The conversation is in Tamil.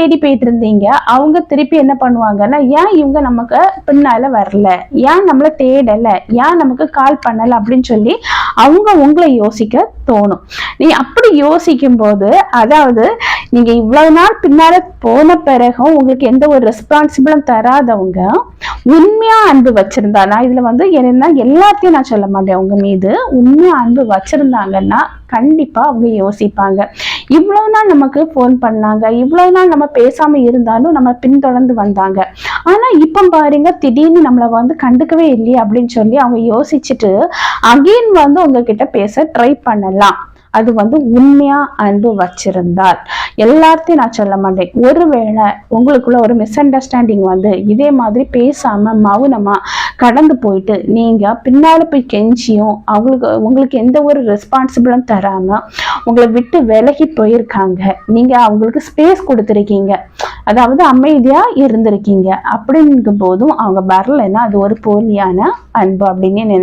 தேடி போயிட்டு இருந்தீங்க, அவங்க திருப்பி என்ன பண்ணுவாங்கன்னா, ஏன் இவங்க நமக்கு பின்னால வரல, ஏன் நம்மள தேடல, ஏன் நமக்கு கால் பண்ணல அப்படின்னு சொல்லி அவங்க உங்களை யோசிக்க தோணும். நீ அப்படி யோசிக்கும் போது, அதாவது நீங்க இவ்வளவு நாள் பின்னால போன பிறகும் உங்களுக்கு எந்த ஒரு ரெஸ்பான்சிபிளும் தராதவங்க உண்மையா அன்பு வச்சிருந்தா, நான் இதுல என்னன்னா எல்லாத்தையும் நான் சொல்ல மாட்டேன், உங்க மீது உண்மையா அன்பு வச்சிருந்தாங்கன்னா கண்டிப்பா அவங்க யோசிப்பாங்க. இவ்வளவு நாள் நமக்கு போன் பண்ணாங்க, இவ்வளவு நாள் நம்ம பேசாம இருந்தாலும் நம்ம பின்தொடர்ந்து வந்தாங்க, ஆனா இப்ப பாருங்க திடீர்னு நம்மள கண்டுக்கவே இல்லையே அப்படின்னு சொல்லி அவங்க யோசிச்சுட்டு அகைன் உங்ககிட்ட பேச ட்ரை பண்ணலாம். அது உண்மையா அன்பு வச்சிருந்தால். எல்லாத்தையும் நான் சொல்ல மாட்டேன். ஒருவேளை உங்களுக்குள்ள ஒரு மிஸ் அண்டர்ஸ்டாண்டிங் இதே மாதிரி பேசாம மௌனமா கடந்து போயிட்டு நீங்க பின்னால போய் கெஞ்சியும் உங்களுக்கு எந்த ஒரு ரெஸ்பான்சிபிளும் தராம உங்களை விட்டு விலகி போயிருக்காங்க. நீங்க அவங்களுக்கு ஸ்பேஸ் கொடுத்துருக்கீங்க, அதாவது அமைதியா இருந்திருக்கீங்க. அப்படிங்கும் போதும் அவங்க வரலைன்னா அது ஒரு போலியான அன்பு அப்படின்னு